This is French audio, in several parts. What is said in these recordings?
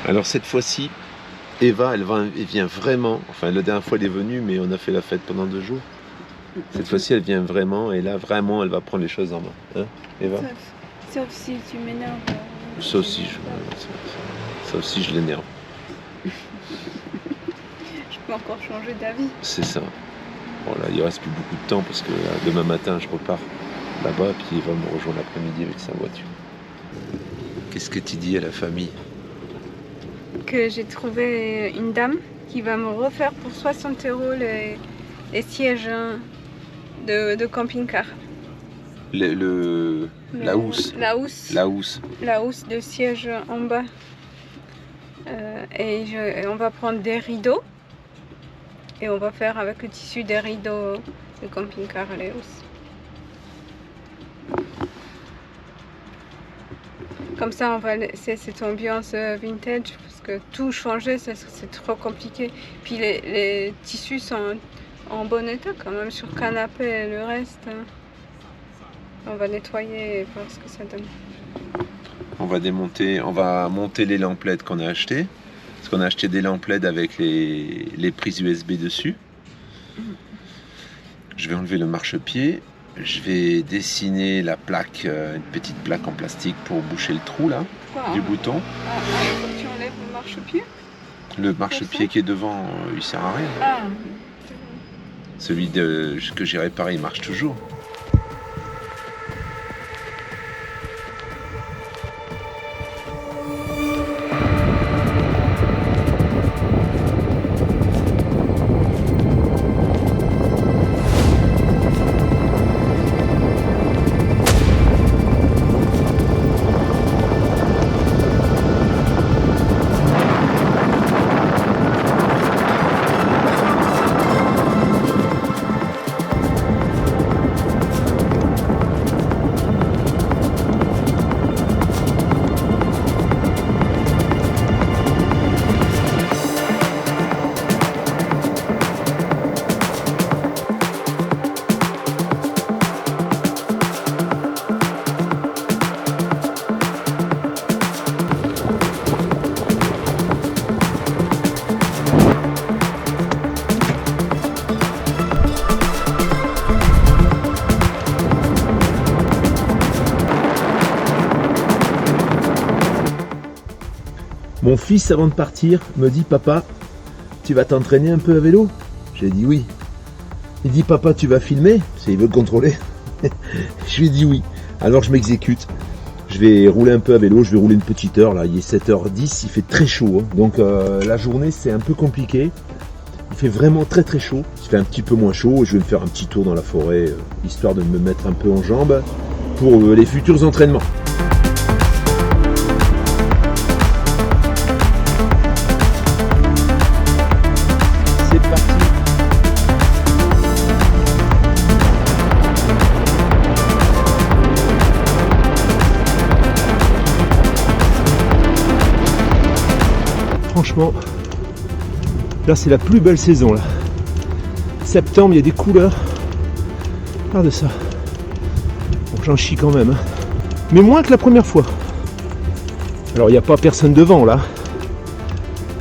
Alors cette fois-ci, Eva, elle vient vraiment. Enfin, la dernière fois, elle est venue, mais on a fait la fête pendant 2 jours. Cette fois-ci, elle vient vraiment, et là, vraiment, elle va prendre les choses en main. Hein, Eva? Sauf si tu m'énerves. Ça aussi, je l'énerve. Je peux encore changer d'avis. C'est ça. Bon, là, il ne reste plus beaucoup de temps, parce que là, demain matin, je repars là-bas, puis Eva me rejoint l'après-midi avec sa voiture. Qu'est-ce que tu dis à la famille? Que j'ai trouvé une dame qui va me refaire pour 60 € les sièges de camping-car. La housse. La housse. La housse. La housse de siège en bas. Et on va prendre des rideaux. Et on va faire avec le tissu des rideaux de camping-car les housses. Comme ça, on va laisser cette ambiance vintage, parce que tout changer, c'est trop compliqué. Puis les tissus sont en bon état quand même sur le canapé et le reste. On va nettoyer et voir ce que ça donne. On va monter les lampes LED qu'on a achetées. Parce qu'on a acheté des lampes LED avec les prises USB dessus. Je vais enlever le marchepied. Je vais dessiner la plaque, une petite plaque en plastique pour boucher le trou là, du bouton. Faut que tu enlèves le marchepied. Le marchepied qui est devant, il sert à rien. Ah. Celui que j'ai réparé, il marche toujours. Mon fils, avant de partir, me dit « Papa, tu vas t'entraîner un peu à vélo ?» J'ai dit « Oui ». Il dit « Papa, tu vas filmer ?» Il veut contrôler. Je lui ai dit « Oui ». Alors je m'exécute. Je vais rouler un peu à vélo, je vais rouler une petite heure. Là, il est 7h10, il fait très chaud. Hein. Donc la journée, c'est un peu compliqué. Il fait vraiment très très chaud. Il fait un petit peu moins chaud. Je vais me faire un petit tour dans la forêt, histoire de me mettre un peu en jambes pour les futurs entraînements. Franchement, là c'est la plus belle saison là. Septembre, il y a des couleurs. Regarde ça. Bon, j'en chie quand même. Hein. Mais moins que la première fois. Alors il n'y a pas personne devant là.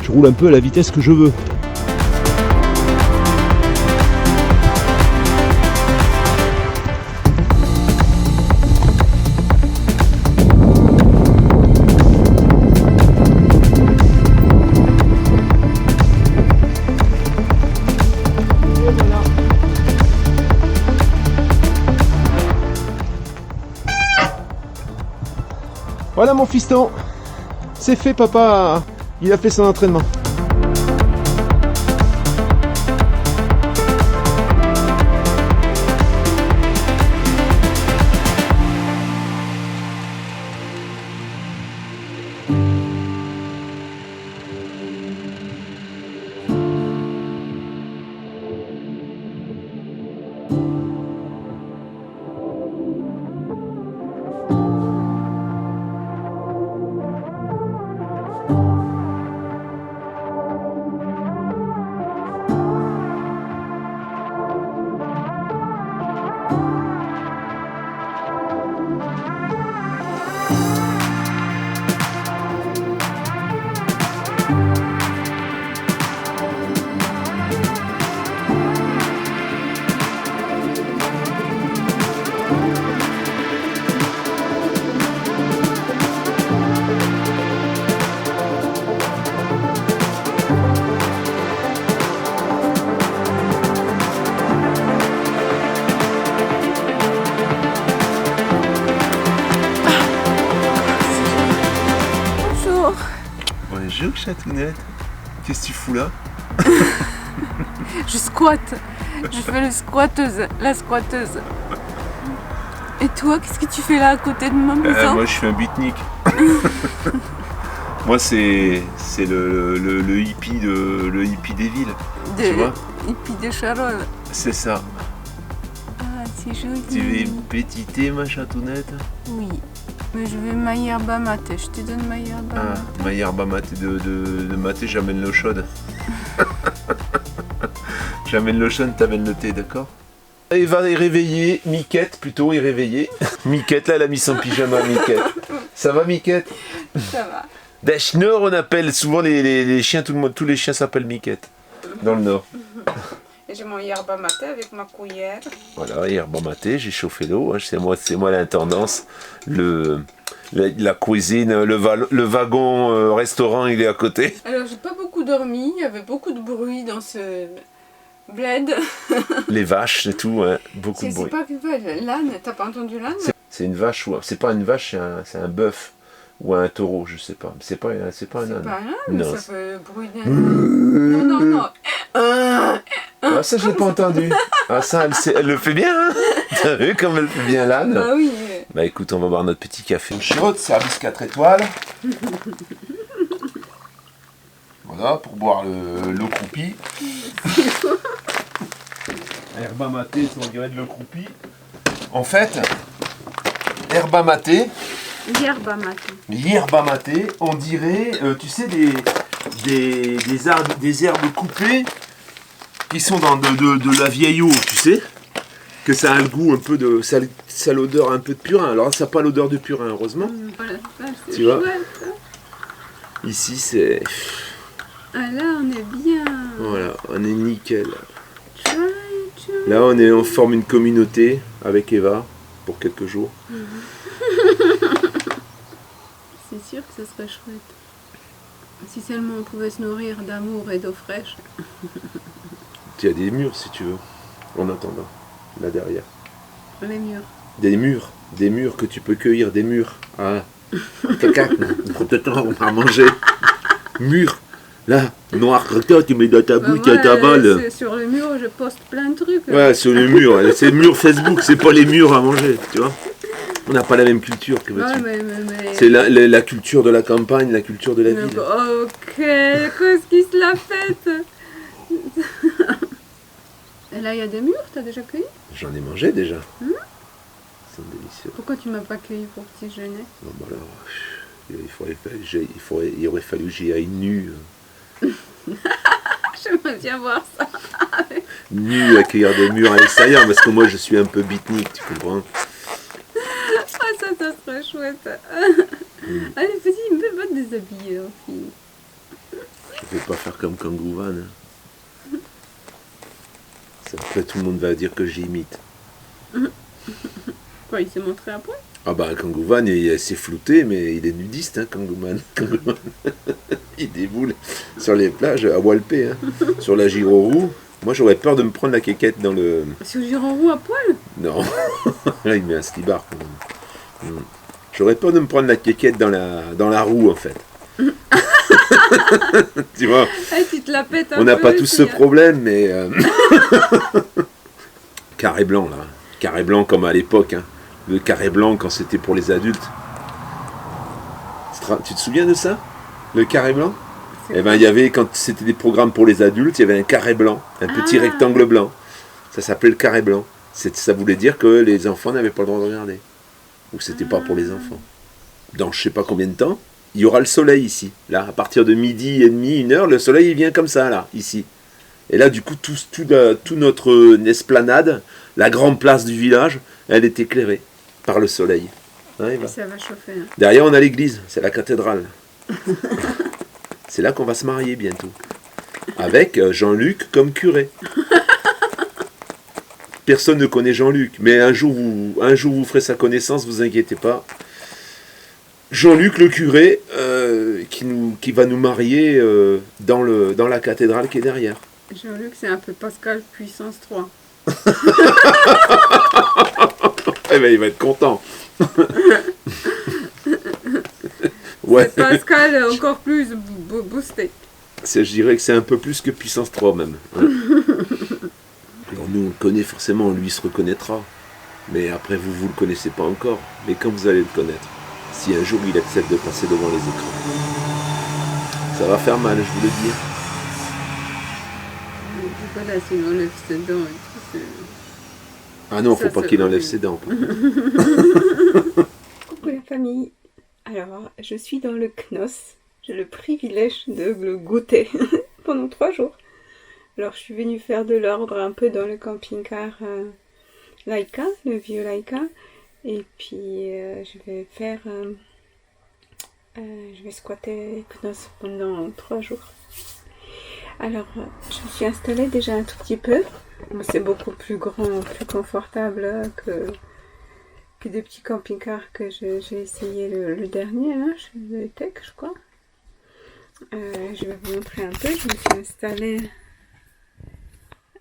Je roule un peu à la vitesse que je veux. Voilà mon fiston, c'est fait papa, il a fait son entraînement. Bonjour chatounette, qu'est-ce que tu fous là? Je squatte. Je fais la squatteuse. Et toi, qu'est-ce que tu fais là à côté de ma maison? Moi je suis un beatnik. Moi c'est le hippie des villes. Tu vois? Hippie de Charolles. C'est ça. Ah, c'est joli. Tu veux pétiter ma chatounette? Oui. Mais je veux ma yerba mate. Je te donne ma yerba mate. Ah, ma yerba mate de maté, j'amène l'eau chaude. J'amène l'eau chaude, t'amènes le thé, d'accord? Eva est réveillée, Miquette plutôt est réveillée. Miquette, là, elle a mis son pyjama, Miquette. Ça va, Miquette? Ça va. Des Schneur, on appelle souvent les chiens, tous les chiens s'appellent Miquette, dans le Nord. Et j'ai mon yerba mate avec ma cuillère. Voilà, yerba maté, j'ai chauffé l'eau, hein, c'est moi l'intendance. La cuisine, le wagon restaurant, il est à côté. Alors, j'ai pas beaucoup dormi, il y avait beaucoup de bruit dans ce bled. Les vaches et tout, hein, beaucoup de bruit. C'est pas l'âne, t'as pas entendu l'âne? C'est une vache, c'est pas une vache, c'est un bœuf ou un taureau, je sais pas. C'est pas un âne. C'est pas un âne, Non. ça fait le bruit d'un âne. Non. Ah, ça, je l'ai pas entendu. Ah, ça, elle le fait bien, hein. T'as vu comme elle fait bien l'âne? Ah oui. Bah écoute, on va boire notre petit café chaud, service 4 étoiles. Voilà, pour boire l'eau croupie. Herba maté, on dirait de l'eau croupie. En fait, herba maté, yerba maté, on dirait, tu sais, des herbes coupées qui sont dans de la vieille eau, tu sais, que ça a le goût un peu de, ça a l'odeur un peu de purin. Alors ça n'a pas l'odeur de purin, heureusement. Voilà, c'est Tu vois, chouette. ici c'est, Ah là, on est bien. voilà, on est nickel. Chouette. Là on forme une communauté avec Eva pour quelques jours. C'est sûr que ce serait chouette. Si seulement on pouvait se nourrir d'amour et d'eau fraîche. Il y a des murs si tu veux, en attendant, là derrière. Les murs. Des murs que tu peux cueillir, des murs. Ah, quelqu'un, peut-être on va manger. Murs, là, noir, tu mets dans ta bouche, tu t'avales. Sur le mur, je poste plein de trucs. Ouais, sur le mur, c'est le mur Facebook, c'est pas les murs à manger, tu vois. On n'a pas la même culture que Ouais, mais... C'est la culture de la campagne, la culture de la ville. Ok, qu'est-ce qui se la fête? Et là, il y a des murs, t'as déjà cueilli? J'en ai mangé déjà. Ils sont délicieux. Pourquoi tu m'as pas cueilli pour petit déjeuner? Bon, bah alors, il aurait fallu que j'y aille nu. J'aimerais bien voir ça. Nu à cueillir des murs à l'extérieur, parce que moi je suis un peu beatnik, tu comprends? Ah, ça serait chouette. Allez, vas-y, il me va te déshabiller, hein, fille. Je vais pas faire comme Kangoo Van. Hein. Après, tout le monde va dire que j'imite. Quoi, il s'est montré à poil? Ah bah, Kangoo Van, il s'est flouté, mais il est nudiste, hein, Kangoo Van. Il déboule sur les plages à Walpé, hein, sur la Girorou. Moi, j'aurais peur de me prendre la quéquette dans le... Sur le Girorou à poil? Non. Là, il met un slibard. J'aurais peur de me prendre la quéquette dans la roue, en fait. Tu vois, tu te la pètes un peu. on n'a pas tous ce problème, mais... Carré blanc, là. Carré blanc comme à l'époque. Hein. Le carré blanc quand c'était pour les adultes. Tu te souviens de ça? Le carré blanc? Eh ben, il y avait, quand c'était des programmes pour les adultes, il y avait un carré blanc, un petit rectangle blanc. Ça s'appelait le carré blanc. Ça voulait dire que les enfants n'avaient pas le droit de regarder. Ou c'était pas pour les enfants. Dans je sais pas combien de temps, il y aura le soleil ici. Là, à partir de midi et demi, 1h, le soleil il vient comme ça, là, ici. Et là, du coup, tout notre esplanade, la grande place du village, elle est éclairée par le soleil. Hein, ça va chauffer. Hein. Derrière, on a l'église, c'est la cathédrale. C'est là qu'on va se marier bientôt. Avec Jean-Luc comme curé. Personne ne connaît Jean-Luc, mais un jour vous ferez sa connaissance, vous inquiétez pas. Jean-Luc le curé qui va nous marier dans la cathédrale qui est derrière. Jean-Luc, c'est un peu Pascal puissance 3. Eh ben, il va être content. Ouais. C'est Pascal encore plus boosté. Je dirais que c'est un peu plus que puissance 3 même. Ouais. Alors nous on le connaît forcément, lui il se reconnaîtra. Mais après vous le connaissez pas encore. Mais quand vous allez le connaître, si un jour il accepte de passer devant les écrans, ça va faire mal, je vous le dis. Voilà, s'il enlève ses dents et tout, ah non, faut pas qu'il enlève ses dents. Coucou la famille. Alors, je suis dans le CNOS. J'ai le privilège de le goûter pendant 3 jours. Alors, je suis venue faire de l'ordre un peu dans le camping-car Laika, le vieux Laika. Et puis, je vais faire... je vais squatter CNOS pendant 3 jours. Alors, je me suis installée déjà un tout petit peu. C'est beaucoup plus grand, plus confortable que des petits camping-cars que j'ai essayé le dernier, là, chez The Tech, je crois. Je vais vous montrer un peu. Je me suis installée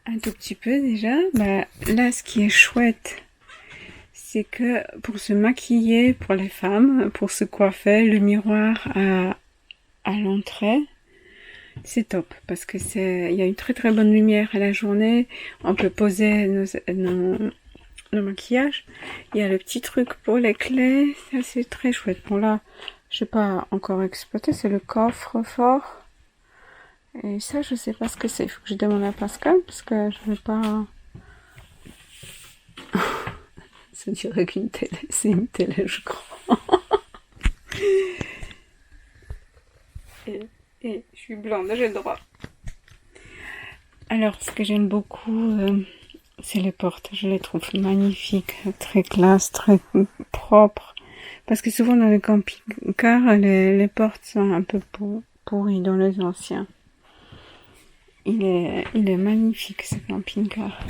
un tout petit peu déjà. Bah, là, ce qui est chouette, c'est que pour se maquiller, pour les femmes, pour se coiffer, le miroir à l'entrée, c'est top parce que il y a une très très bonne lumière à la journée. On peut poser nos maquillages. Il y a le petit truc pour les clés. Ça c'est très chouette. Bon là, je sais pas encore exploité. C'est le coffre-fort. Et ça, je sais pas ce que c'est. Il faut que je demande à Pascal parce que je veux pas. Ça dirait qu'une télé. C'est une télé, je crois. Et je suis blonde, j'ai le droit. Alors, ce que j'aime beaucoup, c'est les portes. Je les trouve magnifiques, très classe, très propres. Parce que souvent dans les camping-cars, les portes sont un peu pourries dans les anciens. Il est magnifique ce camping-car.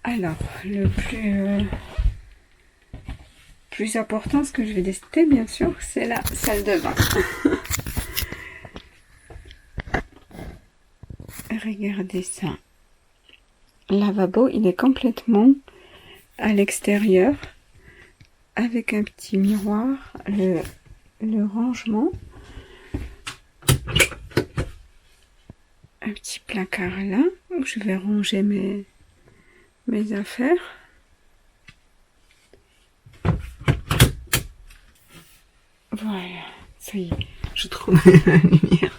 Alors, le plus important, ce que je vais tester, bien sûr, c'est la salle de bain. Regardez ça. Le lavabo, il est complètement à l'extérieur avec un petit miroir, le rangement, un petit placard là où je vais ranger mes affaires. Voilà, ça y est, je trouve la lumière.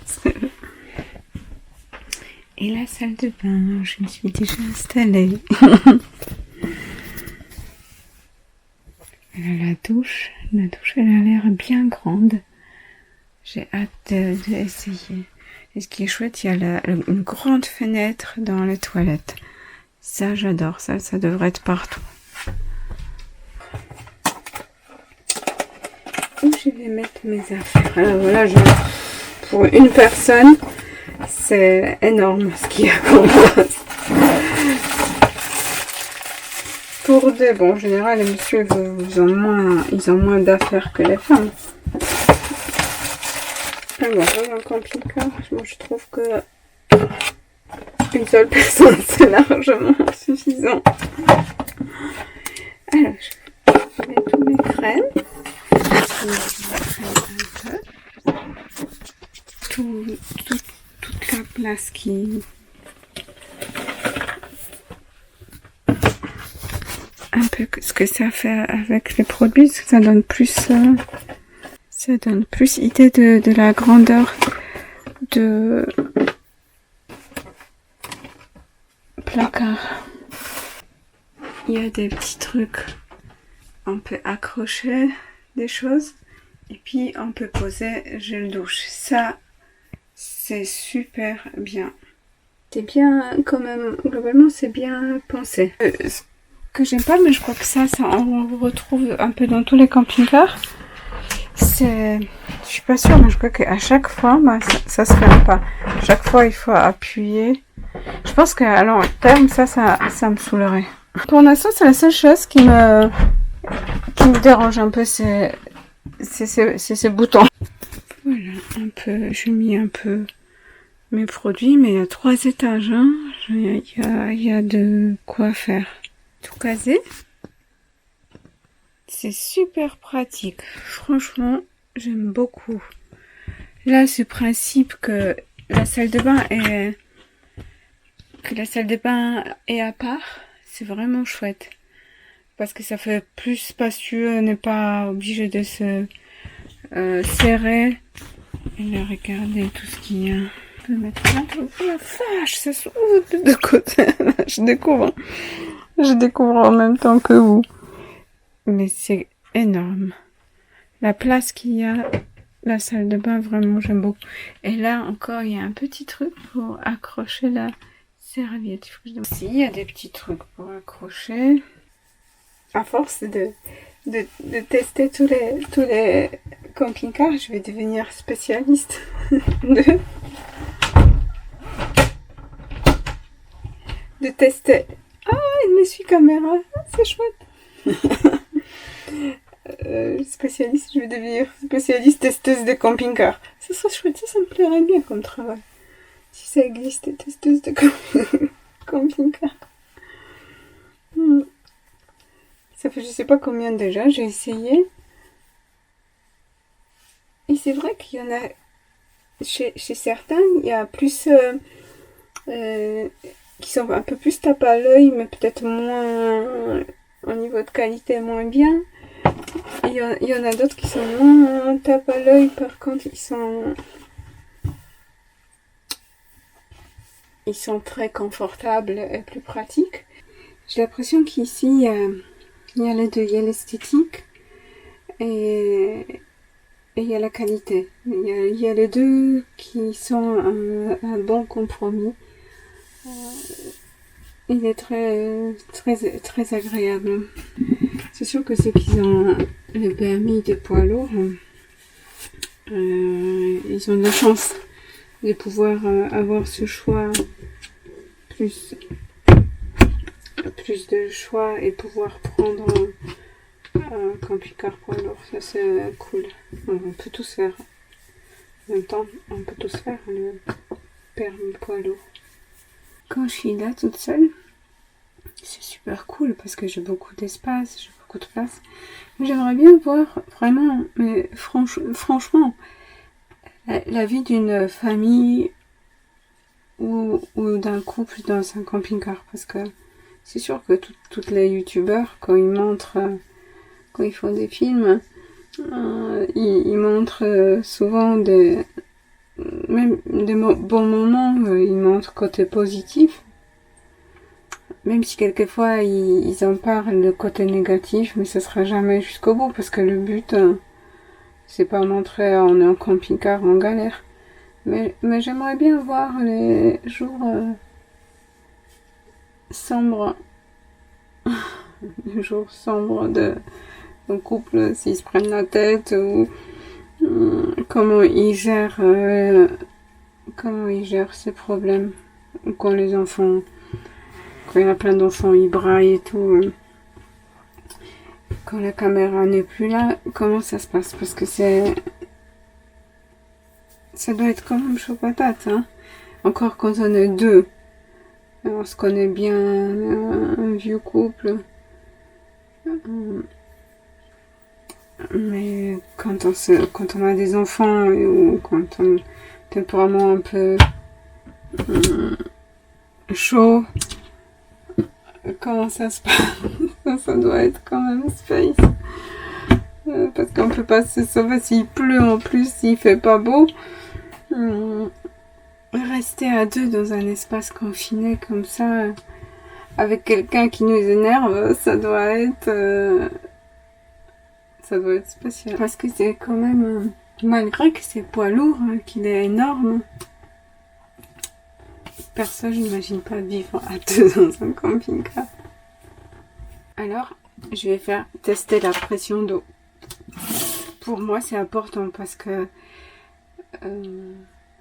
Et la salle de bain, je me suis déjà installée. La douche, elle a l'air bien grande. J'ai hâte d'essayer. Et ce qui est chouette, il y a une grande fenêtre dans les toilettes. Ça, j'adore. Ça devrait être partout. Où je vais mettre mes affaires? Alors voilà, pour une personne, c'est énorme ce qu'il y a comme place. Pour des en général, les messieurs, ils ont moins d'affaires que les femmes. Alors, dans un camping-car, moi je trouve que une seule personne, c'est largement suffisant. Alors, je mets tous mes crèmes. Toute la place qui... Un peu ce que ça fait avec les produits, ça donne plus idée de la grandeur de placard. Il y a des petits trucs, on peut accrocher des choses et puis on peut poser gel douche. Ça, c'est super bien. C'est bien quand même, globalement c'est bien pensé. Ce que j'aime pas, mais je crois que ça on retrouve un peu dans tous les camping-cars, c'est... Je suis pas sûre, mais je crois qu'à chaque fois, bah, ça se ferme pas. Chaque fois, il faut appuyer. Je pense qu'à long terme, ça me saoulerait. Pour l'instant, c'est la seule chose qui me dérange un peu, c'est ces boutons. Voilà, un peu, j'ai mis un peu mes produits, mais il y a 3 étages, hein. Il y a de quoi faire. Tout casé. C'est super pratique. Franchement, j'aime beaucoup. Là, ce principe que la salle de bain est à part, c'est vraiment chouette. Parce que ça fait plus spacieux, on n'est pas obligé de se serrer. Et là, regardez tout ce qu'il y a. Je peux mettre là. Oh la vache, ça s'ouvre de deux côtés. Je découvre en même temps que vous. Mais c'est énorme. La place qu'il y a, la salle de bain, vraiment, j'aime beaucoup. Et là, encore, il y a un petit truc pour accrocher la serviette. Si, il y a des petits trucs pour accrocher. À force de tester tous les camping-cars, je vais devenir spécialiste de tester. Ah, il me suit caméra, c'est chouette. Spécialiste, je vais devenir spécialiste testeuse de camping-car. Ça serait chouette, ça me plairait bien comme travail. Si ça existe, testeuse de camping-car. Ça fait je sais pas combien déjà, j'ai essayé. Et c'est vrai qu'il y en a, chez certains, il y a plus, qui sont un peu plus tape à l'œil, mais peut-être moins, au niveau de qualité, moins bien. Il y en a d'autres qui sont moins tape à l'œil, par contre, ils sont très confortables et plus pratiques. J'ai l'impression qu'ici, il y a les deux, il y a l'esthétique et il y a la qualité. Il y a les deux qui sont un bon compromis. Il est très agréable. C'est sûr que ceux qui ont le permis de poids lourd, ils ont de la chance de pouvoir avoir ce choix, plus de choix et pouvoir prendre un camping-car poids lourd. Ça c'est cool. On peut tous faire. En même temps, on peut tous faire le permis poids lourd. Quand je suis là toute seule, c'est super cool parce que j'ai beaucoup d'espace, j'ai beaucoup de place. Mais j'aimerais bien voir vraiment, mais franchement, la vie d'une famille ou d'un couple dans un camping-car. Parce que c'est sûr que toutes les youtubeurs, quand ils font des films, ils montrent souvent même des bons moments, ils montrent côté positif. Même si quelquefois ils en parlent le côté négatif, mais ce sera jamais jusqu'au bout parce que le but c'est pas montrer on est en camping-car en galère. Mais j'aimerais bien voir les jours sombres, les jours sombres d'un couple s'ils se prennent la tête ou comment ils gèrent ces problèmes ou quand il y a plein d'enfants, ils braillent et tout. Quand la caméra n'est plus là, comment ça se passe? Parce que ça doit être quand même chaud patate, hein. Encore quand on est deux. On se connaît bien, un vieux couple. Mais quand on a des enfants ou quand on tempérament un peu chaud, comment ça se passe? Ça doit être quand même space. Parce qu'on peut pas se sauver s'il pleut en plus, s'il fait pas beau. Rester à deux dans un espace confiné comme ça, avec quelqu'un qui nous énerve, ça doit être spécial. Parce que c'est quand même, malgré que c'est poids lourd, qu'il est énorme, perso, j'imagine pas vivre à deux dans un camping-car. Alors, je vais tester la pression d'eau pour moi, c'est important parce que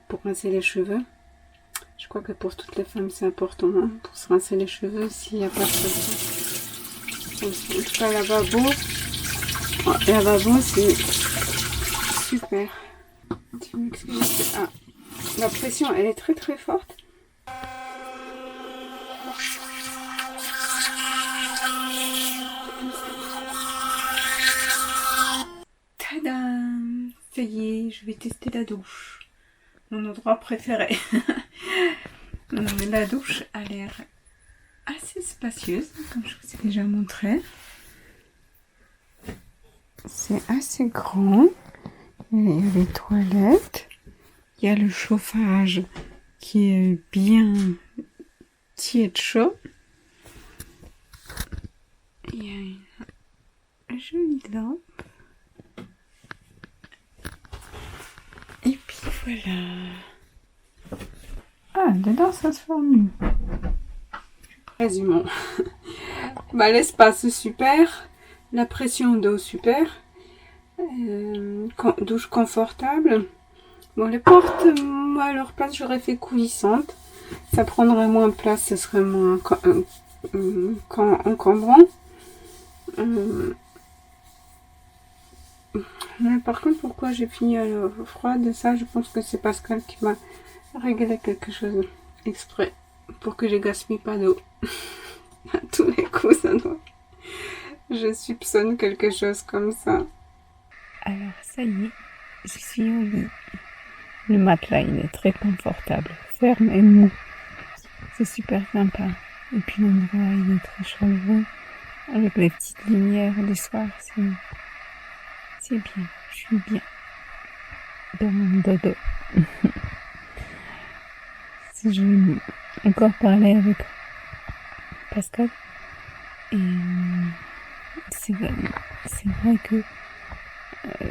pour rincer les cheveux, je crois que pour toutes les femmes, c'est important hein, pour se rincer les cheveux s'il n'y a pas de cheveux. En tout cas, lavabo, c'est super. Tu m'excuses. Ah, la pression, elle est très très forte. Tadam! Ça y est, je vais tester la douche. Mon endroit préféré. La douche a l'air assez spacieuse, comme je vous ai déjà montré. C'est assez grand. Il y a les toilettes. Il y a le chauffage qui est bien tiède chaud. Il y a une jolie lampe. Et puis voilà. Ah, dedans ça se forme mieux. Résumons. Bah, l'espace super. La pression d'eau super. Douche confortable. Bon, les portes, moi à leur place j'aurais fait coulissantes. Ça prendrait moins de place, ce serait moins encombrant. Mais par contre, pourquoi j'ai fini à l'eau froide, ça je pense que c'est Pascal qui m'a réglé quelque chose exprès pour que je gaspille pas d'eau. À tous les coups, ça doit. Je soupçonne quelque chose comme ça. Alors, ça y est, je suis au lit. Le matelas, il est très confortable, ferme et mou. C'est super sympa. Et puis l'endroit, il est très chaleureux, avec les petites lumières le soir. C'est bien, je suis bien. Dans mon dodo. Si je vais encore parler avec Pascal. Et c'est vrai que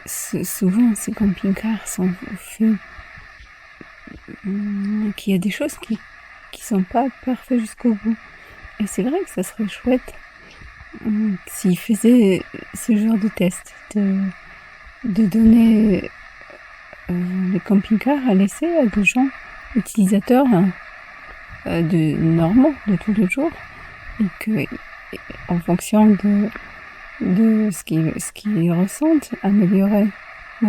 souvent ces camping-cars sont faits qu'il y a des choses qui sont pas parfaites jusqu'au bout. Et c'est vrai que ça serait chouette s'ils faisaient ce genre de test, de donner les camping-cars à laisser à des gens utilisateurs normaux de tous les jours, et que en fonction de ce qu'ils ressentent, améliorer. Je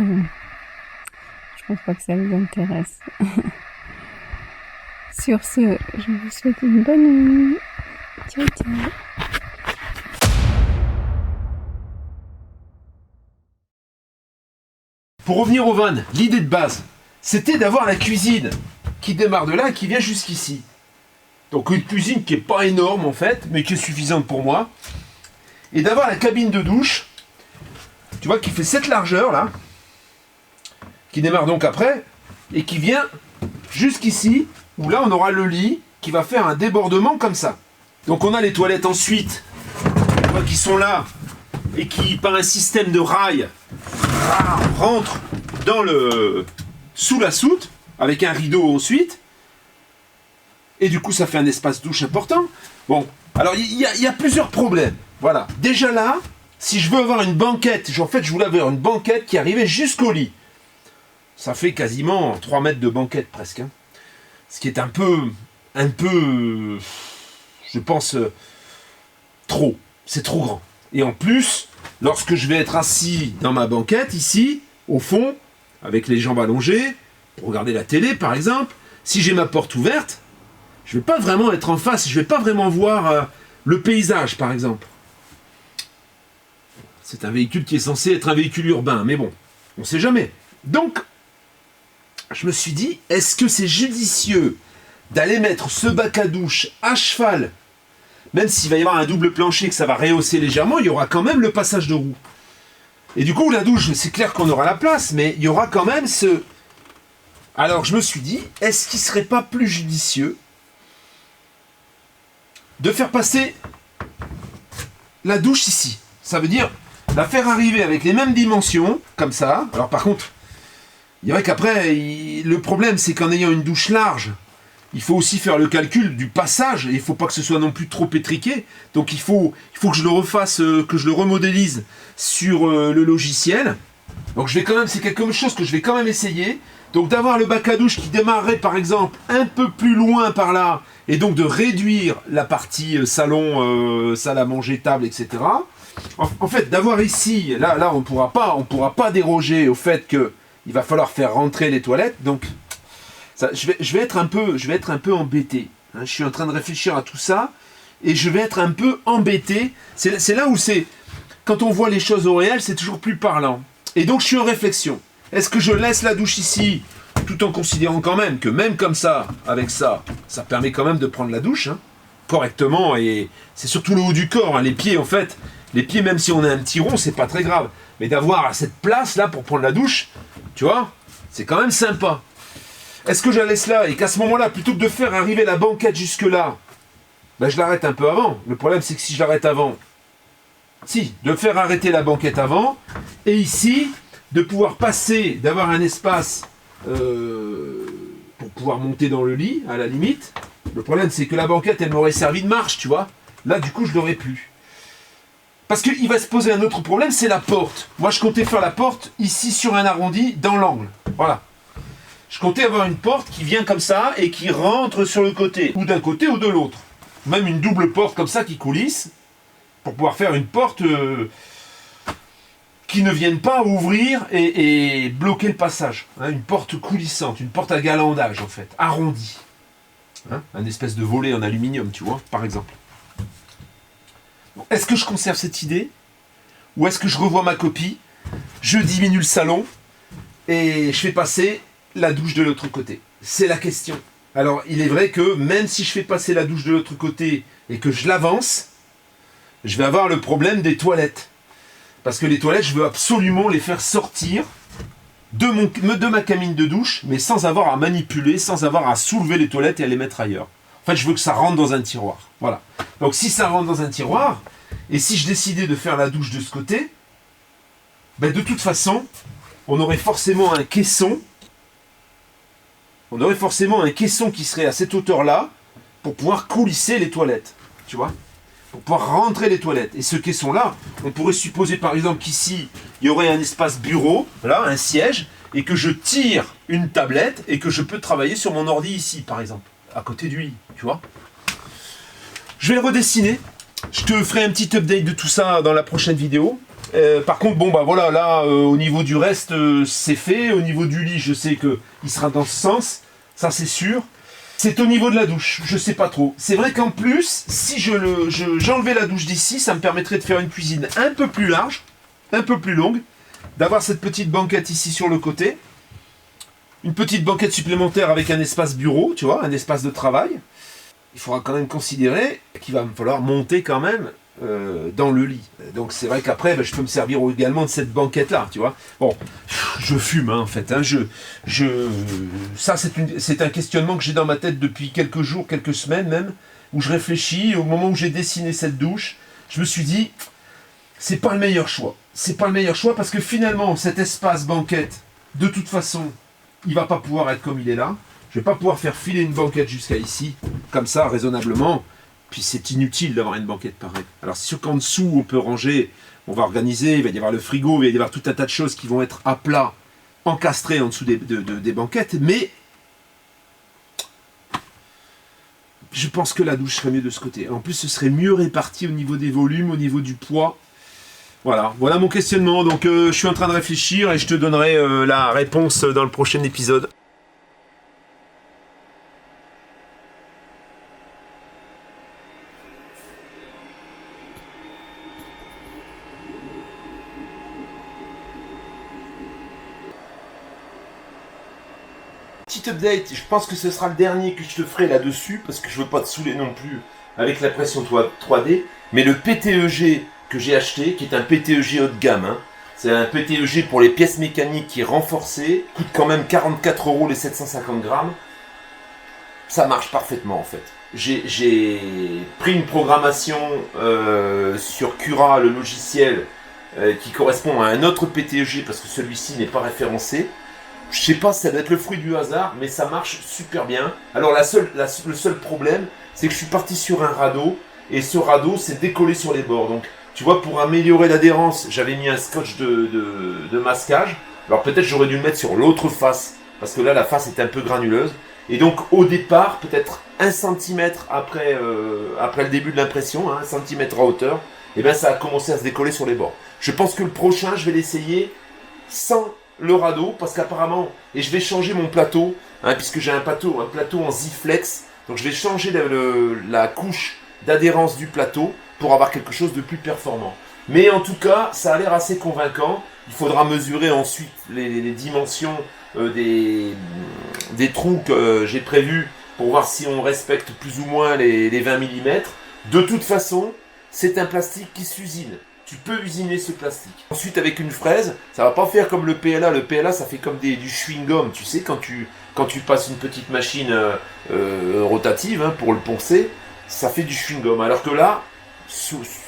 pense pas que ça les intéresse. Sur ce, je vous souhaite une bonne nuit. Ciao, ciao. Pour revenir au van, l'idée de base, c'était d'avoir la cuisine qui démarre de là et qui vient jusqu'ici. Donc une cuisine qui n'est pas énorme en fait, mais qui est suffisante pour moi. Et d'avoir la cabine de douche, tu vois, qui fait cette largeur là, qui démarre donc après, et qui vient jusqu'ici, où là on aura le lit qui va faire un débordement comme ça. Donc on a les toilettes ensuite, tu vois, qui sont là, et qui par un système de rails rentrent sous la soute, avec un rideau ensuite, et du coup ça fait un espace douche important. Bon, alors il y a plusieurs problèmes. Voilà, déjà là, si je veux avoir une banquette, en fait je voulais avoir une banquette qui arrivait jusqu'au lit. Ça fait quasiment 3 mètres de banquette presque. Hein. Ce qui est un peu, je pense, trop. C'est trop grand. Et en plus, lorsque je vais être assis dans ma banquette, ici, au fond, avec les jambes allongées, pour regarder la télé par exemple, si j'ai ma porte ouverte, je ne vais pas vraiment être en face, je ne vais pas vraiment voir le paysage par exemple. C'est un véhicule qui est censé être un véhicule urbain, mais bon, on ne sait jamais. Donc, je me suis dit, est-ce que c'est judicieux d'aller mettre ce bac à douche à cheval, même s'il va y avoir un double plancher, que ça va rehausser légèrement, il y aura quand même le passage de roue. Et du coup, la douche, c'est clair qu'on aura la place, mais il y aura quand même ce... Alors, je me suis dit, est-ce qu'il ne serait pas plus judicieux de faire passer la douche ici? Ça veut dire la faire arriver avec les mêmes dimensions, comme ça. Alors par contre, il y vrai qu'après, le problème, c'est qu'en ayant une douche large, il faut aussi faire le calcul du passage, et il ne faut pas que ce soit non plus trop étriqué. Donc il faut que je le refasse, que je le remodélise sur le logiciel. Donc c'est quelque chose que je vais quand même essayer. Donc d'avoir le bac à douche qui démarrerait par exemple un peu plus loin par là, et donc de réduire la partie salon, salle à manger, table, etc. En fait, d'avoir ici, là on pourra pas déroger au fait que il va falloir faire rentrer les toilettes. Donc ça, je vais être un peu embêté. Hein. Je suis en train de réfléchir à tout ça et je vais être un peu embêté. C'est là où quand on voit les choses au réel, c'est toujours plus parlant. Et donc je suis en réflexion. Est-ce que je laisse la douche ici, tout en considérant quand même que même comme ça, avec ça, ça permet quand même de prendre la douche, hein, correctement, et c'est surtout le haut du corps, hein, les pieds en fait, même si on a un petit rond, c'est pas très grave, mais d'avoir cette place là pour prendre la douche, tu vois, c'est quand même sympa. Est-ce que je la laisse là, et qu'à ce moment-là, plutôt que de faire arriver la banquette jusque là, ben je l'arrête un peu avant. Le problème c'est que si je l'arrête avant, de faire arrêter la banquette avant, et ici, de pouvoir passer, d'avoir un espace pour pouvoir monter dans le lit, à la limite. Le problème, c'est que la banquette, elle m'aurait servi de marche, tu vois. Là, du coup, je l'aurais plus. Parce qu'il va se poser un autre problème, c'est la porte. Moi, je comptais faire la porte ici sur un arrondi, dans l'angle. Voilà. Je comptais avoir une porte qui vient comme ça et qui rentre sur le côté, ou d'un côté ou de l'autre. Même une double porte comme ça qui coulisse, pour pouvoir faire une porte... qui ne viennent pas ouvrir et bloquer le passage. Hein, une porte coulissante, une porte à galandage en fait, arrondie. Hein, un espèce de volet en aluminium, tu vois, par exemple. Bon, est-ce que je conserve cette idée? Ou est-ce que je revois ma copie? Je diminue le salon et je fais passer la douche de l'autre côté. C'est la question. Alors, il est vrai que même si je fais passer la douche de l'autre côté et que je l'avance, je vais avoir le problème des toilettes. Parce que les toilettes, je veux absolument les faire sortir de ma cabine de douche, mais sans avoir à manipuler, sans avoir à soulever les toilettes et à les mettre ailleurs. En fait, je veux que ça rentre dans un tiroir. Voilà. Donc si ça rentre dans un tiroir, et si je décidais de faire la douche de ce côté, ben de toute façon, on aurait forcément un caisson. On aurait forcément un caisson qui serait à cette hauteur-là pour pouvoir coulisser les toilettes. Tu vois ? Pour pouvoir rentrer les toilettes. Et ce caisson-là, on pourrait supposer par exemple qu'ici, il y aurait un espace bureau, voilà, un siège, et que je tire une tablette et que je peux travailler sur mon ordi ici, par exemple, à côté du lit, tu vois. Je vais le redessiner. Je te ferai un petit update de tout ça dans la prochaine vidéo. Par contre, bon bah voilà, là, au niveau du reste, c'est fait. Au niveau du lit, je sais qu'il sera dans ce sens. Ça, c'est sûr. C'est au niveau de la douche, je sais pas trop. C'est vrai qu'en plus, si j'enlevais la douche d'ici, ça me permettrait de faire une cuisine un peu plus large, un peu plus longue, d'avoir cette petite banquette ici sur le côté, une petite banquette supplémentaire avec un espace bureau, tu vois, un espace de travail. Il faudra quand même considérer qu'il va me falloir monter quand même dans le lit. Donc c'est vrai qu'après, je peux me servir également de cette banquette-là, tu vois. Bon, je fume, hein, en fait. Hein, ça, c'est un questionnement que j'ai dans ma tête depuis quelques jours, quelques semaines même, où je réfléchis. Au moment où j'ai dessiné cette douche, je me suis dit, c'est pas le meilleur choix. C'est pas le meilleur choix parce que finalement, cet espace banquette, de toute façon, il va pas pouvoir être comme il est là. Je vais pas pouvoir faire filer une banquette jusqu'à ici, comme ça, raisonnablement. Puis c'est inutile d'avoir une banquette pareille. Alors c'est sûr qu'en dessous, on peut ranger, on va organiser, il va y avoir le frigo, il va y avoir tout un tas de choses qui vont être à plat, encastrées en dessous des banquettes, mais je pense que la douche serait mieux de ce côté. En plus, ce serait mieux réparti au niveau des volumes, au niveau du poids. Voilà mon questionnement. Donc je suis en train de réfléchir et je te donnerai la réponse dans le prochain épisode. Petit update, je pense que ce sera le dernier que je te ferai là-dessus, parce que je veux pas te saouler non plus avec l'impression 3D, mais le PTEG que j'ai acheté, qui est un PTEG haut de gamme, hein, c'est un PTEG pour les pièces mécaniques qui est renforcé, coûte quand même 44 € les 750 grammes, ça marche parfaitement en fait. J'ai pris une programmation sur Cura, le logiciel, qui correspond à un autre PTEG, parce que celui-ci n'est pas référencé. Je sais pas si ça doit être le fruit du hasard, mais ça marche super bien. Alors le seul problème, c'est que je suis parti sur un radeau, et ce radeau s'est décollé sur les bords. Donc tu vois, pour améliorer l'adhérence, j'avais mis un scotch de masquage. Alors peut-être j'aurais dû le mettre sur l'autre face, parce que là la face est un peu granuleuse. Et donc au départ, peut-être 1 cm après le début de l'impression, 1 cm à hauteur, et bien ça a commencé à se décoller sur les bords. Je pense que le prochain, je vais l'essayer sans le radeau, parce qu'apparemment, et je vais changer mon plateau, puisque j'ai un plateau en Ziflex, donc je vais changer la couche d'adhérence du plateau pour avoir quelque chose de plus performant. Mais en tout cas, ça a l'air assez convaincant. Il faudra mesurer ensuite les dimensions des trous que j'ai prévus pour voir si on respecte plus ou moins les 20 mm. De toute façon, c'est un plastique qui s'usine. Tu peux usiner ce plastique. Ensuite, avec une fraise, ça va pas faire comme le PLA. Le PLA, ça fait comme du chewing-gum. Tu sais, quand tu passes une petite machine rotative pour le poncer, ça fait du chewing-gum. Alors que là,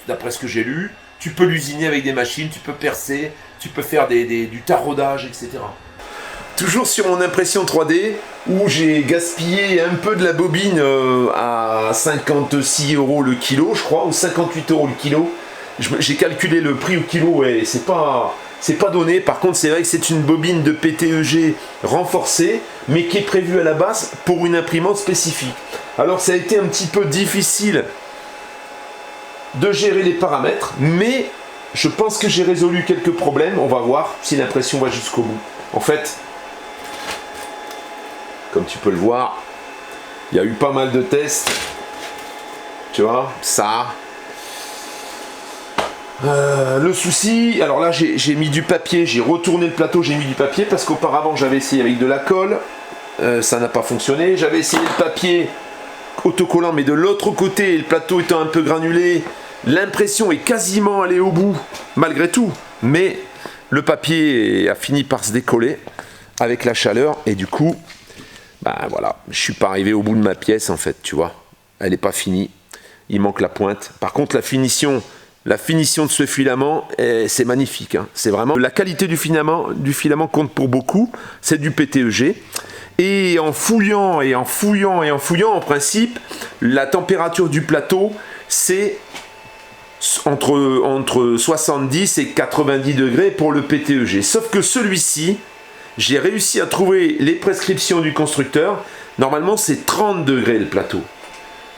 d'après ce que j'ai lu, tu peux l'usiner avec des machines, tu peux percer, tu peux faire du taraudage, etc. Toujours sur mon impression 3D, où j'ai gaspillé un peu de la bobine à 56 € le kilo, je crois, ou 58 € le kilo. J'ai calculé le prix au kilo et c'est pas donné. Par contre, c'est vrai que c'est une bobine de PTEG renforcée, mais qui est prévue à la base pour une imprimante spécifique. Alors, ça a été un petit peu difficile de gérer les paramètres, mais je pense que j'ai résolu quelques problèmes. On va voir si l'impression va jusqu'au bout. En fait, comme tu peux le voir, il y a eu pas mal de tests. Tu vois, ça. Le souci, alors là j'ai mis du papier, j'ai retourné le plateau, j'ai mis du papier parce qu'auparavant j'avais essayé avec de la colle, ça n'a pas fonctionné. J'avais essayé le papier autocollant, mais de l'autre côté, le plateau étant un peu granulé, l'impression est quasiment allée au bout malgré tout, mais le papier a fini par se décoller avec la chaleur et du coup, voilà, je suis pas arrivé au bout de ma pièce en fait, tu vois, elle n'est pas finie, il manque la pointe. Par contre, la finition de ce filament, c'est magnifique. C'est vraiment la qualité du filament compte pour beaucoup. C'est du PTEG. Et en fouillant, en principe, la température du plateau, c'est entre 70 et 90 degrés pour le PTEG. Sauf que celui-ci, j'ai réussi à trouver les prescriptions du constructeur. Normalement, c'est 30 degrés le plateau.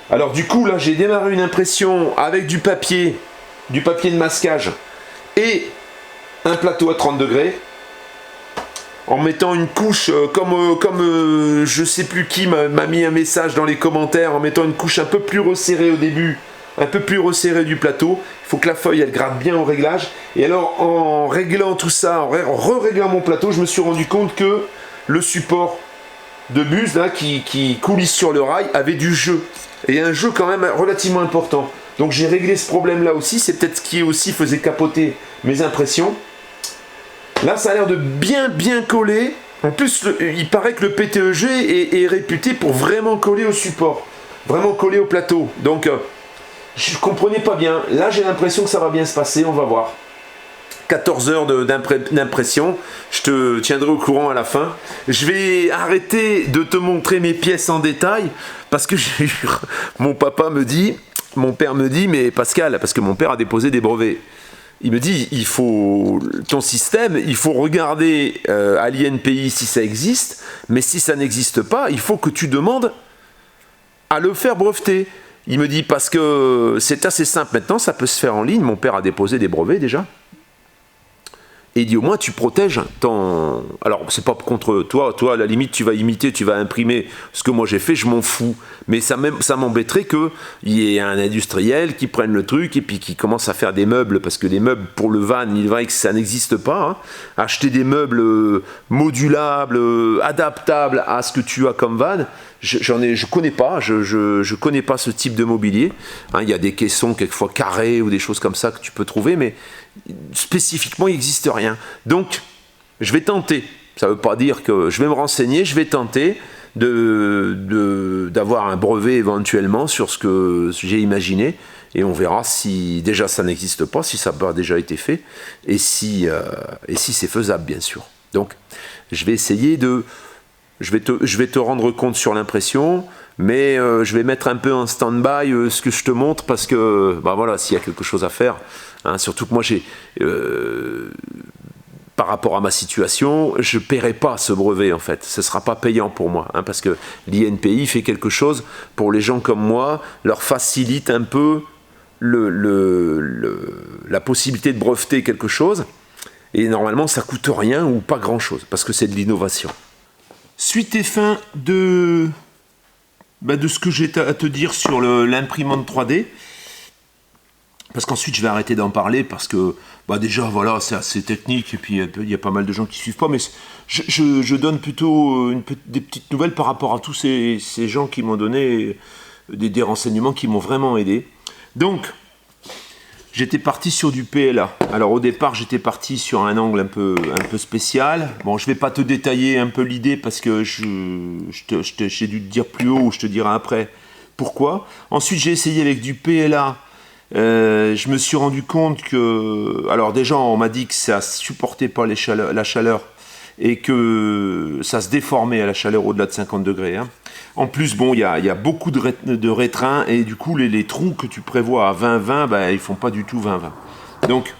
Alors du coup, là, j'ai démarré une impression avec du papier de masquage et un plateau à 30 degrés en mettant une couche comme je sais plus qui m'a mis un message dans les commentaires, en mettant une couche un peu plus resserrée au début, un peu plus resserrée du plateau. Il faut que la feuille elle gratte bien au réglage. Et alors en réglant tout ça, en re-réglant mon plateau, je me suis rendu compte que le support de buse là, qui coulisse sur le rail avait du jeu, et un jeu quand même relativement important. Donc j'ai réglé ce problème là aussi, c'est peut-être ce qui aussi faisait capoter mes impressions. Là ça a l'air de bien coller. En plus il paraît que le PTEG est réputé pour vraiment coller au support, vraiment coller au plateau. Donc je comprenais pas bien. Là j'ai l'impression que ça va bien se passer, on va voir. 14 heures d'impression, je te tiendrai au courant à la fin. Je vais arrêter de te montrer mes pièces en détail parce que mon père me dit, mais Pascal, parce que mon père a déposé des brevets, il me dit, ton système, il faut regarder à l'INPI si ça existe, mais si ça n'existe pas, il faut que tu demandes à le faire breveter. Il me dit, parce que c'est assez simple maintenant, ça peut se faire en ligne, mon père a déposé des brevets déjà. Et il dit, au moins tu protèges ton... Alors c'est pas contre toi, à la limite tu vas imiter, tu vas imprimer ce que moi j'ai fait, je m'en fous. Mais ça m'embêterait qu'il y ait un industriel qui prenne le truc et puis qui commence à faire des meubles, parce que les meubles pour le van, il est vrai que ça n'existe pas. Acheter des meubles modulables, adaptables à ce que tu as comme van, je connais pas, je connais pas ce type de mobilier. Il y a des caissons quelquefois carrés ou des choses comme ça que tu peux trouver, mais spécifiquement il n'existe rien. Donc je vais tenter, ça ne veut pas dire que je vais me renseigner, je vais tenter d'avoir un brevet éventuellement sur ce que j'ai imaginé, et on verra si déjà ça n'existe pas, si ça a déjà été fait, et si c'est faisable bien sûr. Donc je vais essayer je vais te rendre compte sur l'impression, mais je vais mettre un peu en stand-by ce que je te montre, parce que voilà, s'il y a quelque chose à faire, surtout que moi par rapport à ma situation, je ne paierai pas ce brevet en fait. Ce ne sera pas payant pour moi, hein, parce que l'INPI fait quelque chose pour les gens comme moi, leur facilite un peu la possibilité de breveter quelque chose. Et normalement, ça ne coûte rien ou pas grand-chose, parce que c'est de l'innovation. Suite et fin de ce que j'ai à te dire sur l'imprimante 3D. Parce qu'ensuite, je vais arrêter d'en parler, parce que déjà, voilà, c'est assez technique, et puis il y a pas mal de gens qui ne suivent pas, mais je donne plutôt des petites nouvelles par rapport à tous ces gens qui m'ont donné des renseignements qui m'ont vraiment aidé. Donc, j'étais parti sur du PLA. Alors au départ, j'étais parti sur un angle un peu spécial. Bon, je ne vais pas te détailler un peu l'idée, parce que j'ai dû te dire plus haut, ou je te dirai après pourquoi. Ensuite, j'ai essayé avec du PLA. Je me suis rendu compte que... Alors déjà, on m'a dit que ça ne supportait pas la chaleur et que ça se déformait à la chaleur au-delà de 50 degrés. Hein. En plus, bon, il y a beaucoup de rétrains, et du coup, les trous que tu prévois à 20-20, ils ne font pas du tout 20-20. Donc,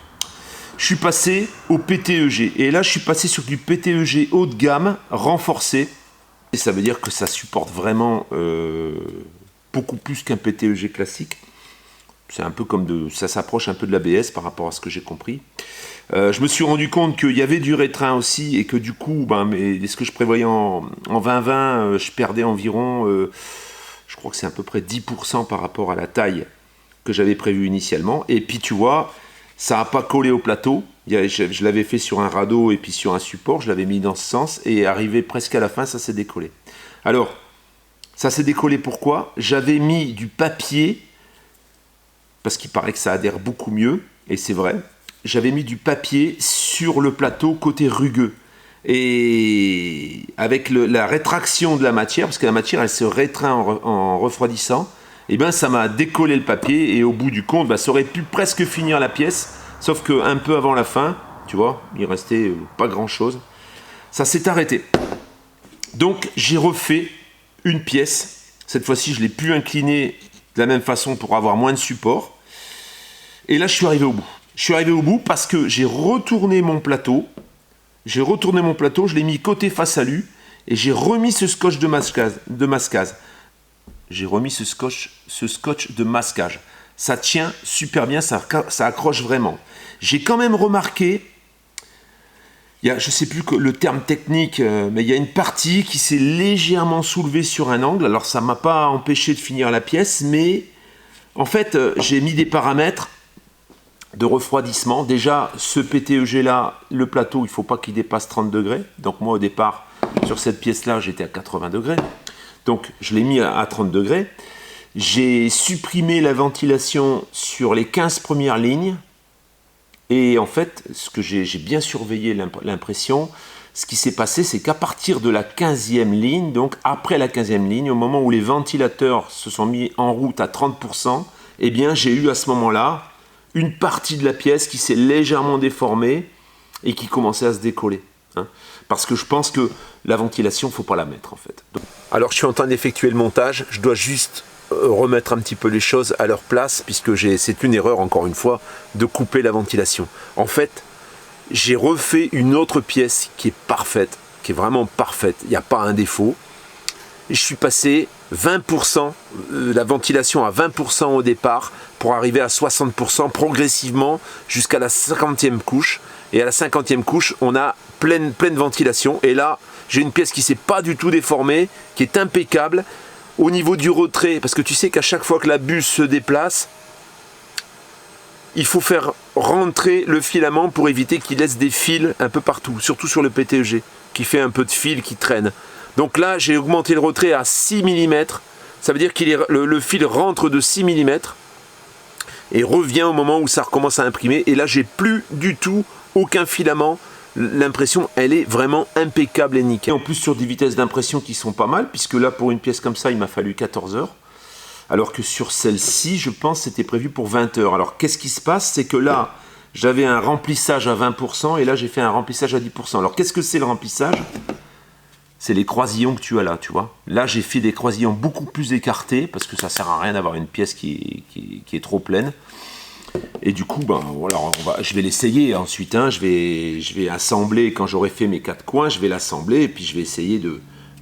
je suis passé au PTEG. Et là, je suis passé sur du PTEG haut de gamme, renforcé. Et ça veut dire que ça supporte vraiment beaucoup plus qu'un PTEG classique. C'est un peu comme ça s'approche un peu de l'ABS par rapport à ce que j'ai compris. Je me suis rendu compte qu'il y avait du rétrain aussi, et que du coup, ce que je prévoyais en 20-20, je perdais environ, je crois que c'est à peu près 10% par rapport à la taille que j'avais prévue initialement. Et puis tu vois, ça n'a pas collé au plateau. Je l'avais fait sur un radeau et puis sur un support, je l'avais mis dans ce sens, et arrivé presque à la fin, ça s'est décollé. Alors, ça s'est décollé pourquoi? J'avais mis du papier, parce qu'il paraît que ça adhère beaucoup mieux, et c'est vrai. J'avais mis du papier sur le plateau côté rugueux. Et avec la rétraction de la matière, parce que la matière, elle se rétreint en refroidissant, et ça m'a décollé le papier, et au bout du compte, ça aurait pu presque finir la pièce, sauf qu'un peu avant la fin, tu vois, il restait pas grand-chose. Ça s'est arrêté. Donc, j'ai refait une pièce. Cette fois-ci, je l'ai pu incliner de la même façon pour avoir moins de support. Et là, je suis arrivé au bout. Je suis arrivé au bout parce que j'ai retourné mon plateau. Je l'ai mis côté face à lui, et j'ai remis ce scotch de masquage. Ça tient super bien, ça accroche vraiment. J'ai quand même remarqué, je ne sais plus le terme technique, mais il y a une partie qui s'est légèrement soulevée sur un angle. Alors ça ne m'a pas empêché de finir la pièce, mais en fait, j'ai mis des paramètres de refroidissement. Déjà, ce PTEG là, le plateau, il ne faut pas qu'il dépasse 30 degrés. Donc moi, au départ, sur cette pièce-là, j'étais à 80 degrés. Donc, je l'ai mis à 30 degrés. J'ai supprimé la ventilation sur les 15 premières lignes. Et en fait, ce que j'ai bien surveillé l'impression, ce qui s'est passé, c'est qu'à partir de la 15e ligne, donc après la 15e ligne, au moment où les ventilateurs se sont mis en route à 30%, eh bien, j'ai eu à ce moment-là une partie de la pièce qui s'est légèrement déformée et qui commençait à se décoller. Hein, parce que je pense que la ventilation, il ne faut pas la mettre en fait. Donc, alors je suis en train d'effectuer le montage, je dois juste remettre un petit peu les choses à leur place, puisque c'est une erreur, encore une fois, de couper la ventilation. En fait, j'ai refait une autre pièce qui est parfaite, qui est vraiment parfaite, il n'y a pas un défaut. Je suis passé 20%, la ventilation à 20% au départ, pour arriver à 60% progressivement jusqu'à la 50e couche. Et à la 50e couche, on a pleine ventilation. Et là, j'ai une pièce qui ne s'est pas du tout déformée, qui est impeccable. Au niveau du retrait, parce que tu sais qu'à chaque fois que la buse se déplace, il faut faire rentrer le filament pour éviter qu'il laisse des fils un peu partout, surtout sur le PTEG, qui fait un peu de fil qui traîne. Donc là, j'ai augmenté le retrait à 6 mm. Ça veut dire que le fil rentre de 6 mm et revient au moment où ça recommence à imprimer. Et là, j'ai plus du tout aucun filament. L'impression, elle est vraiment impeccable et nickel. En plus, sur des vitesses d'impression qui sont pas mal, puisque là, pour une pièce comme ça, il m'a fallu 14 heures. Alors que sur celle-ci, je pense, c'était prévu pour 20 heures. Alors, qu'est-ce qui se passe? C'est que là, j'avais un remplissage à 20% et là, j'ai fait un remplissage à 10%. Alors, qu'est-ce que c'est le remplissage? C'est les croisillons que tu as là, tu vois. Là, j'ai fait des croisillons beaucoup plus écartés parce que ça sert à rien d'avoir une pièce qui est trop pleine. Et du coup, ben voilà, je vais l'essayer ensuite. Hein, je vais assembler, quand j'aurai fait mes 4 coins, je vais l'assembler et puis je vais essayer de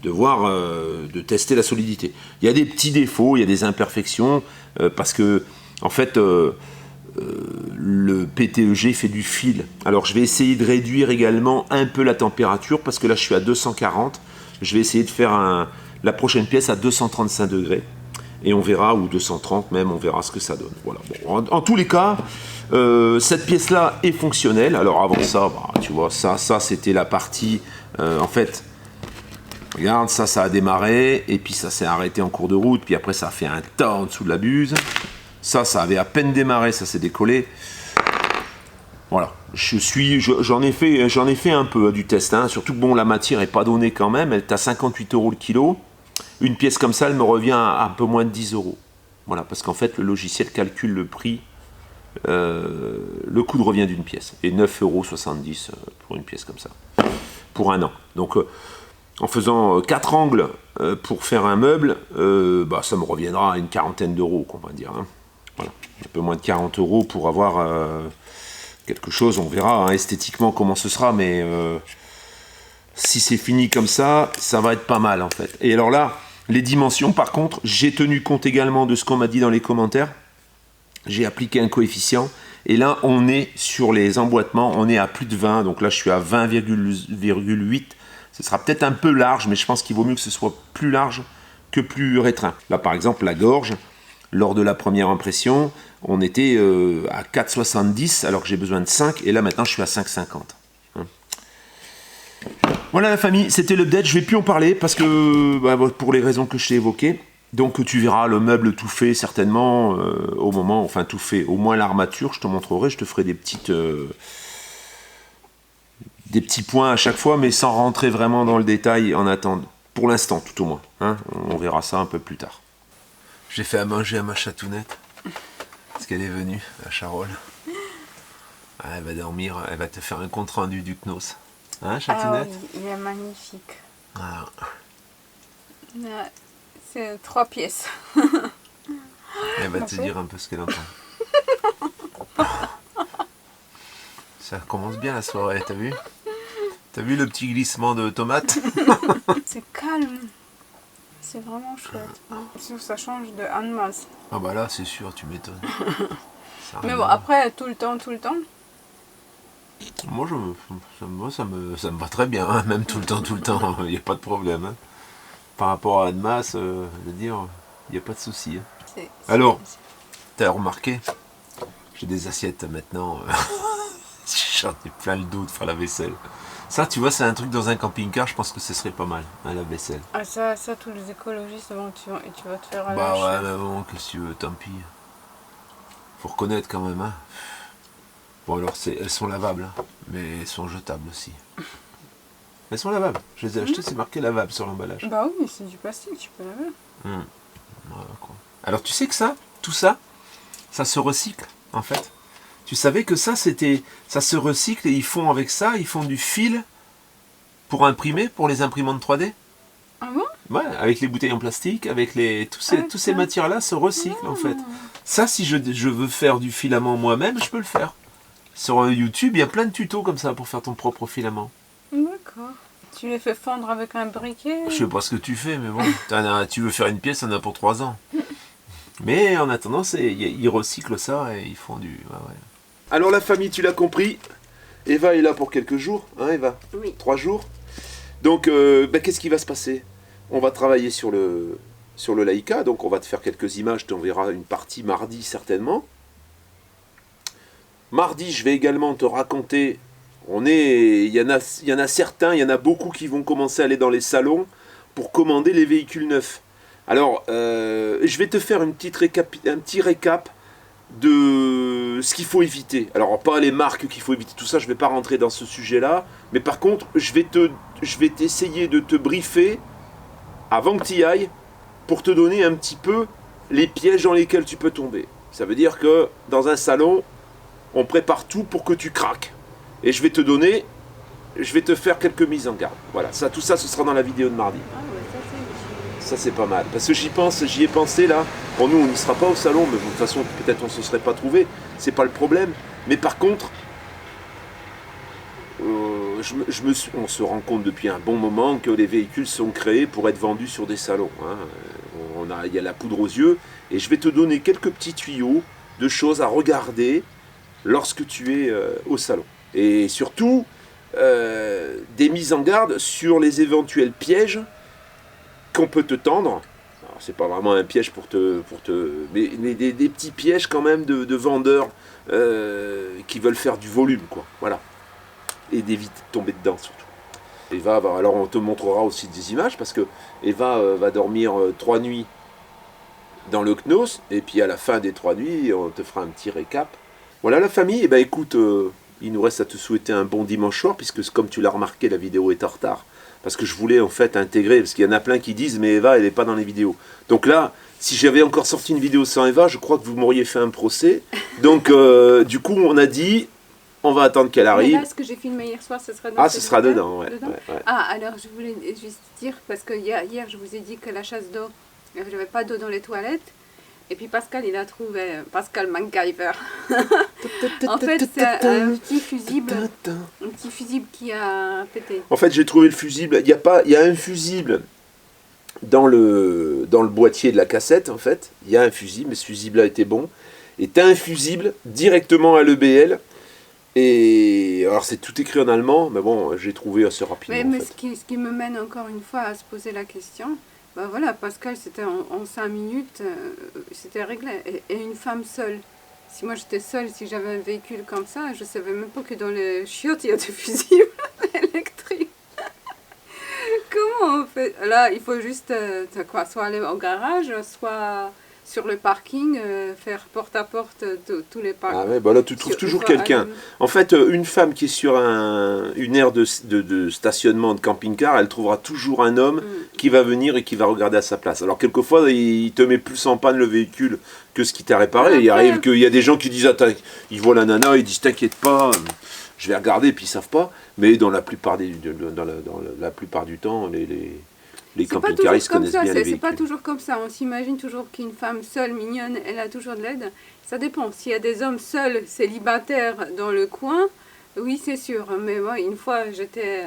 voir, de tester la solidité. Il y a des petits défauts, il y a des imperfections, parce que, en fait, le PTEG fait du fil. Alors je vais essayer de réduire également un peu la température, parce que là je suis à 240. Je vais essayer de faire la prochaine pièce à 235 degrés. Et on verra, ou 230 même, on verra ce que ça donne. Voilà. Bon, en tous les cas, cette pièce-là est fonctionnelle. Alors avant ça, bah, tu vois, ça c'était la partie, en fait, regarde, ça a démarré, et puis ça s'est arrêté en cours de route, puis après ça a fait un tas en dessous de la buse. Ça avait à peine démarré, ça s'est décollé. Voilà, j'en ai fait un peu du test, hein. Surtout que bon, la matière n'est pas donnée quand même, elle est à 58 € le kilo. Une pièce comme ça, elle me revient à un peu moins de 10 €. Voilà, parce qu'en fait, le logiciel calcule le prix, le coût de revient d'une pièce. Et 9,70 € pour une pièce comme ça, pour un an. Donc, en faisant 4 angles pour faire un meuble, bah, ça me reviendra à une quarantaine d'euros, on va dire. Hein. Voilà, un peu moins de 40 € pour avoir quelque chose. On verra hein, esthétiquement comment ce sera, mais si c'est fini comme ça, ça va être pas mal en fait. Et alors là, les dimensions, par contre, j'ai tenu compte également de ce qu'on m'a dit dans les commentaires. J'ai appliqué un coefficient. Et là, on est sur les emboîtements, on est à plus de 20. Donc là, je suis à 20,8. Ce sera peut-être un peu large, mais je pense qu'il vaut mieux que ce soit plus large que plus restreint. Là, par exemple, la gorge, lors de la première impression, on était à 4,70 alors que j'ai besoin de 5. Et là, maintenant, je suis à 5,50. Voilà la famille, c'était l'update, je ne vais plus en parler parce que bah, pour les raisons que je t'ai évoquées. Donc tu verras le meuble tout fait certainement au moment, enfin tout fait, au moins l'armature, je te montrerai, je te ferai des petits points à chaque fois, mais sans rentrer vraiment dans le détail en attendant, pour l'instant tout au moins. Hein, on verra ça un peu plus tard. J'ai fait à manger à ma chatounette, parce qu'elle est venue à Charolles. Ah, elle va dormir, elle va te faire un compte rendu du CNOS. Hein, chatounette? Ah oui, il est magnifique. Ah. C'est 3 pièces. Elle va te dire un peu ce qu'elle entend. Ça commence bien la soirée, t'as vu? T'as vu le petit glissement de tomate? C'est calme. C'est vraiment chouette. Ça change de Annemasse. Ah bah là, c'est sûr, tu m'étonnes. Mais bon, après, tout le temps. Moi, ça me va très bien, hein, même tout le temps, il n'y a pas de problème. Hein. Par rapport à Annemasse, je veux dire, il n'y a pas de souci. Hein. Alors, tu as remarqué, j'ai des assiettes maintenant, j'en ai plein le dos de faire la vaisselle. Ça, tu vois, c'est un truc dans un camping-car, je pense que ce serait pas mal, hein, la vaisselle. Ah ça, tous les écologistes, bon, tu vas te faire à bah ouais, mais bon, qu'est-ce que tu veux, tant pis. Faut reconnaître quand même, hein. Bon alors elles sont lavables, hein, mais elles sont jetables aussi. Elles sont lavables, je les ai achetées, c'est marqué lavable sur l'emballage. Bah oui, c'est du plastique, tu peux laver. Voilà, quoi. Alors tu sais que tout ça se recycle en fait. Tu savais que ça se recycle et ils font avec ça, ils font du fil pour imprimer, pour les imprimantes 3D. Ah bon? Ouais, avec les bouteilles en plastique, avec tous ces matières-là se recyclent en fait. Ça, si je veux faire du filament moi-même, je peux le faire. Sur YouTube, il y a plein de tutos comme ça pour faire ton propre filament. D'accord. Tu les fais fondre avec un briquet? Je sais pas ce que tu fais, mais bon, tu veux faire une pièce, on a pour 3 ans. Mais en attendant, ils recyclent ça et ils font du... Ouais. Alors la famille, tu l'as compris, Eva est là pour quelques jours, hein Eva? Oui. 3 jours. Donc, qu'est-ce qui va se passer? On va travailler sur le Leica, donc on va te faire quelques images, tu en verras une partie mardi certainement. Mardi, je vais également te raconter, il y en a certains, il y en a beaucoup qui vont commencer à aller dans les salons pour commander les véhicules neufs. Alors, je vais te faire un petit récap de ce qu'il faut éviter. Alors, pas les marques qu'il faut éviter, tout ça, je ne vais pas rentrer dans ce sujet-là. Mais par contre, je vais essayer de te briefer avant que tu y ailles pour te donner un petit peu les pièges dans lesquels tu peux tomber. Ça veut dire que dans un salon, on prépare tout pour que tu craques. Et je vais te faire quelques mises en garde. Voilà, tout ça, ce sera dans la vidéo de mardi. Ah ouais, ça Ça c'est pas mal. Parce que j'y ai pensé là. Bon, nous on n'y sera pas au salon, mais de toute façon peut-être on se serait pas trouvé. C'est pas le problème. Mais par contre, on se rend compte depuis un bon moment que les véhicules sont créés pour être vendus sur des salons. Hein. Il y a la poudre aux yeux. Et je vais te donner quelques petits tuyaux de choses à regarder lorsque tu es au salon. Et surtout, des mises en garde sur les éventuels pièges qu'on peut te tendre. Alors, c'est pas vraiment un piège mais des petits pièges quand même de vendeurs qui veulent faire du volume, quoi. Voilà. Et d'éviter de tomber dedans, surtout. Eva, alors on te montrera aussi des images, parce que Eva va dormir 3 nuits dans le CNOS, et puis à la fin des 3 nuits, on te fera un petit récap. Voilà la famille, et ben écoute, il nous reste à te souhaiter un bon dimanche soir, puisque comme tu l'as remarqué, la vidéo est en retard. Parce que je voulais en fait intégrer, parce qu'il y en a plein qui disent, mais Eva, elle n'est pas dans les vidéos. Donc là, si j'avais encore sorti une vidéo sans Eva, je crois que vous m'auriez fait un procès. Donc du coup, on a dit, on va attendre qu'elle arrive. Mais là, ce que j'ai filmé hier soir, ce sera dans ce sera dedans, ouais. Ah, alors je voulais juste dire, parce que hier je vous ai dit que la chasse d'eau, il n'y avait pas d'eau dans les toilettes. Et puis Pascal, il a trouvé, Pascal MacGyver. En fait, c'est un petit fusible qui a pété. En fait, j'ai trouvé le fusible. Il y a un fusible dans le boîtier de la cassette, en fait. Il y a un fusible, mais ce fusible-là était bon. Et tu as un fusible directement à l'EBL. Et alors, c'est tout écrit en allemand, mais bon, j'ai trouvé assez rapidement. Mais ce qui me mène encore une fois à se poser la question. Ben voilà, Pascal, c'était en 5 minutes, c'était réglé. Et une femme seule. Si moi j'étais seule, si j'avais un véhicule comme ça, je savais même pas que dans les chiottes, il y a des fusibles électriques. Comment on fait? Là, il faut juste soit aller au garage, soit sur le parking, faire porte à porte tous les parkings. Ah ouais, bah là tu trouves toujours quelqu'un. En fait, une femme qui est sur une aire de stationnement de camping-car, elle trouvera toujours un homme qui va venir et qui va regarder à sa place. Alors quelquefois, il te met plus en panne le véhicule que ce qui t'a réparé. Il arrive qu'il y a des gens qui disent, attends, ils voient la nana, ils disent, t'inquiète pas, je vais regarder, et puis ils savent pas. Mais dans la plupart du temps, les camping-caristes connaissent bien les véhicules. C'est pas toujours comme ça. On s'imagine toujours qu'une femme seule, mignonne, elle a toujours de l'aide. Ça dépend. S'il y a des hommes seuls, célibataires dans le coin, oui, c'est sûr. Mais moi, une fois, j'étais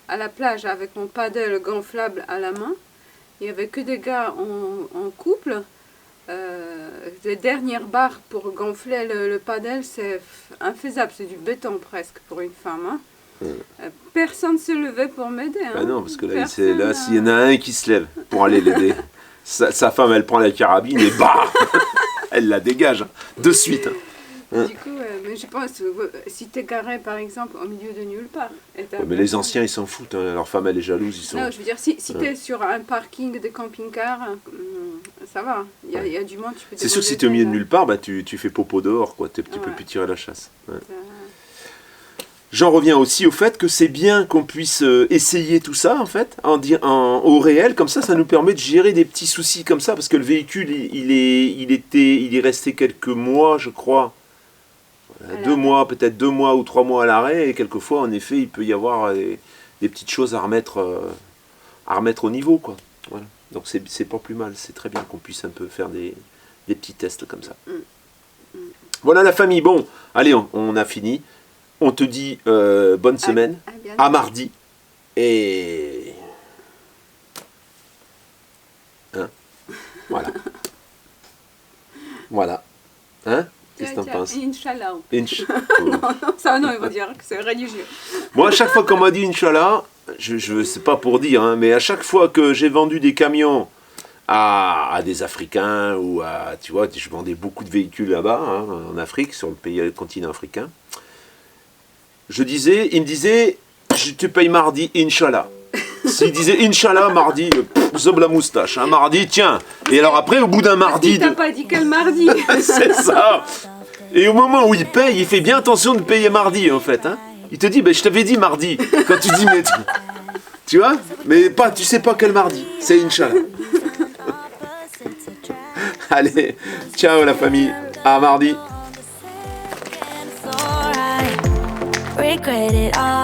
à la plage avec mon paddle gonflable à la main. Il n'y avait que des gars en couple. Les dernières barres pour gonfler le paddle, c'est infaisable. C'est du béton presque pour une femme. Hein. Personne ne se levait pour m'aider. Hein. Bah non, parce que là, s'il y en a un qui se lève pour aller l'aider, sa femme, elle prend la carabine et bah elle la dégage de suite. Hein. Du coup, mais je pense, si tu es garé par exemple au milieu de nulle part. Mais les anciens, ils s'en foutent. Hein. Leur femme, elle est jalouse. Non, je veux dire, si tu es sur un parking de camping-car, ça va. Il y a du monde. C'est sûr que si tu es au milieu de nulle part, bah, tu fais popo dehors. Tu peux plus tirer la chasse. Ouais. J'en reviens aussi au fait que c'est bien qu'on puisse essayer tout ça, en fait, au réel, comme ça nous permet de gérer des petits soucis comme ça, parce que le véhicule, il est resté quelques mois, je crois, 2 mois, peut-être 2 mois ou 3 mois à l'arrêt, et quelquefois, en effet, il peut y avoir des petites choses à remettre au niveau, quoi. Voilà. Donc c'est pas plus mal, c'est très bien qu'on puisse un peu faire des petits tests comme ça. Voilà la famille, bon, allez, on a fini. On te dit bonne semaine, à mardi, et... Hein, voilà. Voilà. Hein? Qu'est-ce que t'en penses? Inch'Allah. Non, ils vont dire que c'est religieux. Moi, à chaque fois qu'on m'a dit Inch'Allah, je sais pas pour dire, hein, mais à chaque fois que j'ai vendu des camions à des Africains, ou à... Tu vois, je vendais beaucoup de véhicules là-bas, hein, en Afrique, sur le continent africain. Il me disait, je te paye mardi, Inch'Allah. S'il disait Inch'Allah, mardi, zob la moustache, hein, mardi, tiens. Et alors après, au bout d'un mardi... T'as pas dit quel mardi. C'est ça. Et au moment où il paye, il fait bien attention de payer mardi, en fait. Hein. Il te dit, ben, je t'avais dit mardi. Quand tu dis, mais... Tu vois? Mais pas, tu sais pas quel mardi. C'est Inch'Allah. Allez, ciao la famille. À mardi. Regret it all.